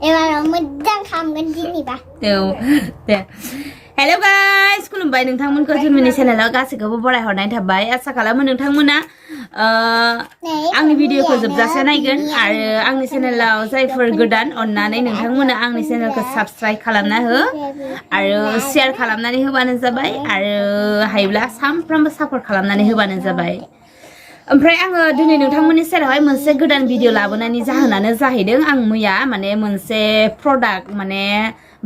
एबाराव मोजां खालामगोन दिनैबा दे हेल' गाइस खुलुमबाय नोंथांमोनखौ जोंनि चेनेलाव गासैखौबो बरायहरनाय थाबाय आसा खालामो नोंथांमोना आंनि भिडिअखौ जोबजासे नायगोन आरो आंनि चेनेलाव जायफोर गोदान अननानै नोंथांमोना आंनि चेनेलखौ साबस्क्राइब खालामना हो आरो शेयार खालामनानै होबानो जाबाय आरो हायोब्ला सानफ्रामबो सापर्ट खालामनानै होबानो जाबाय ओमफ्राय आङो दिनै नोंथांमोननि सेरावहाय मोनसे गोदान भिडिअ लाबोनायनि जाहोनानो जाहैदों आं मैया माने मोनसे प्रडाक्ट माने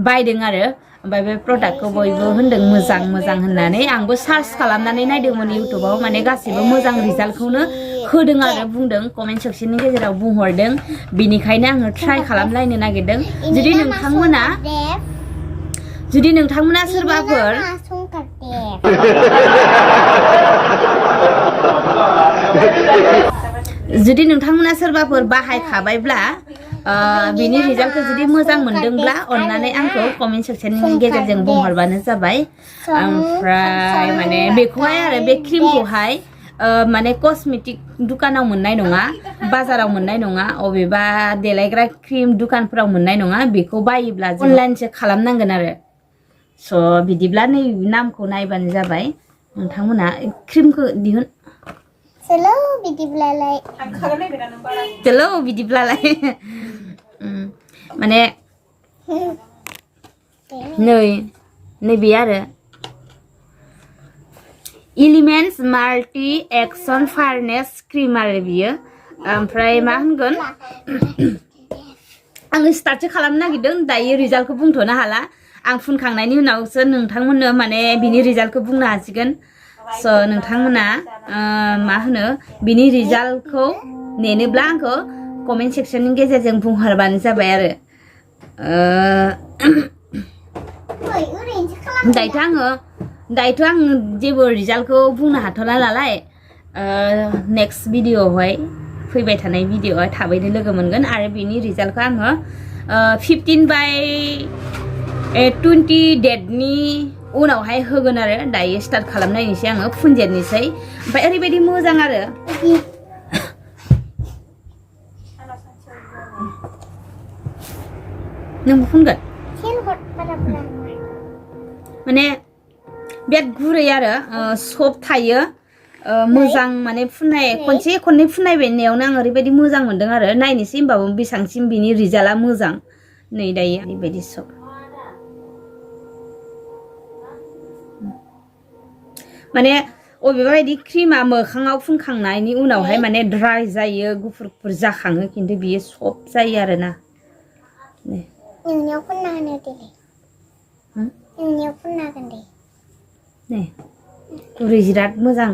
बायदों आरो ओमफ्राय बे प्रडाक्टखौ बयबो होनदों मोजां मोजां होननानै आंबो सार्च खालामनानै नायदोंमोन इउटुबाव माने गासिबो मोजां रिजाल्टखौनो होदों आरो बुंदों कमेन्ट सेक्सननि गेजेराव बुंहरदों बिनिखायनो आङो ट्राइ खालामलायनो नागिरदों जुदि नोंथांमोना सोरबाफोर जुदि नोंथांमोना सोरबाफोर बाहायखाबायब्ला बिनि रिजाल्टखौ जुदि मोजां मोनदोंब्ला अननानै आंखौ कमेन्ट सेक्सननि गेजेरजों बुंहरबानो जाबाय ओमफ्राय माने बेखौहाय आरो बे क्रिमखौहाय माने कस्मेटिक दुकानाव मोननाय नङा बाजाराव मोननाय नङा अबेबा देलायग्रा क्रिम दुकानफोराव मोननाय नङा बेखौ बायोब्ला अनलाइनसो खालामनांगोन आरो स' बिदिब्ला नै नामखौ नायबानो जाबाय नोंथांमोना क्रिमखौ दिहुन चलो बिदिब्लालाय चलो बिदिब्लालाय माने नैबे आरो एलिमेन्ट्स माल्टि एक्सन फारनेस क्रिम आरो बियो ओमफ्राय मा होनगोन आङो स्टार्टसो खालामनो नागिरदों दायो रिजाल्टखौ बुंथ'नो हाला आं फुनखांनायनि उनावसो नोंथांमोननो माने बिनि रिजाल्टखौ बुंनो हासिगोन स' नोंथांमोना मा होनो बिनि रिजाल्टखौ नेनोब्ला आंखौ कमेन्ट सेक्सननि गेजेरजों बुंहरबानो जाबाय आरो दायोथ' आं जेबो रिजाल्टखौ बुंनो हाथ'ला नालाय नेक्स्ट भिडिअआवहाय फैबाय थानाय भिडिअआवहाय थाबैनो लोगो मोनगोन आरो बिनि रिजाल्टखौ आङो 15/20 डेटनि उनावहाय होगोन आरो दायो स्टार्ट खालामनायनिसै आङो फुनजेननोसै ओमफ्राय ओरैबायदि मोजां आरो नोंबो फुनगोन माने बिराद गुरै आरो सफ्ट थायो मोजां माने फुननाय खनसे खननै फुननाय बायनायावनो आं ओरैबायदि मोजां मोनदों आरो नायनोसै होमबाबो बेसेबांसिम बिनि रिजाल्टआ मोजां नै दायो ओरैबायदि सफ्ट माने अबेबा बायदि क्रिमा मोखाङाव फुनखांनायनि उनावहाय माने ड्राइ जायो गुफुर जाखाङो खिन्थु बियो सफ्ट जायो आरोना नोंनियाव फुनना होनो देलाय नोंनियाव फुनना होगोन दे नै गुरै जिराद मोजां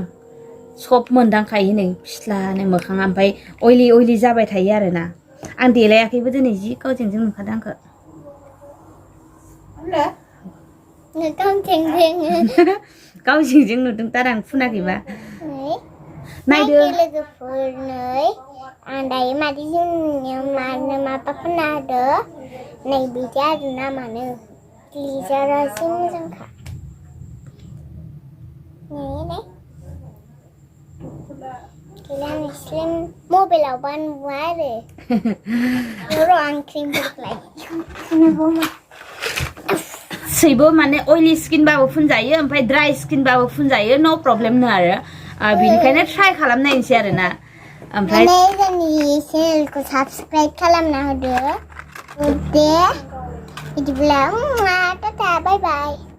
सफ्ट मोनदांखायो नै फिस्लानो मोखाङा ओमफ्राय अइलि जाबाय थायो आरोना आं देलायाखैबो दिनै जि गावजों नुखादों आंखौ गावजों नुदों तार आं फुनाखैबा नायदो लोगोफोरनै आं दायो मादै जोंनियाव माबा फुनना होदो नै बिदि आरो नामानो ग्लिजारा जि मोजांखा गैला नोंसोर मबाइलावबा नुवा आरो र' आं क्रिमफोरखौलाय सैबो माने अइलि स्किनबाबो फुनजायो ओमफ्राय ड्राइ स्किनबाबो फुनजायो नो प्रब्लेमनो आरो बिनिखायनो ट्राइ खालामनायनोसै आरोना ओमफ्राय जोंनि चेनेलखौ साबस्क्राइब खालामना होदो दे बिदिब्ला टाटा बाय बाय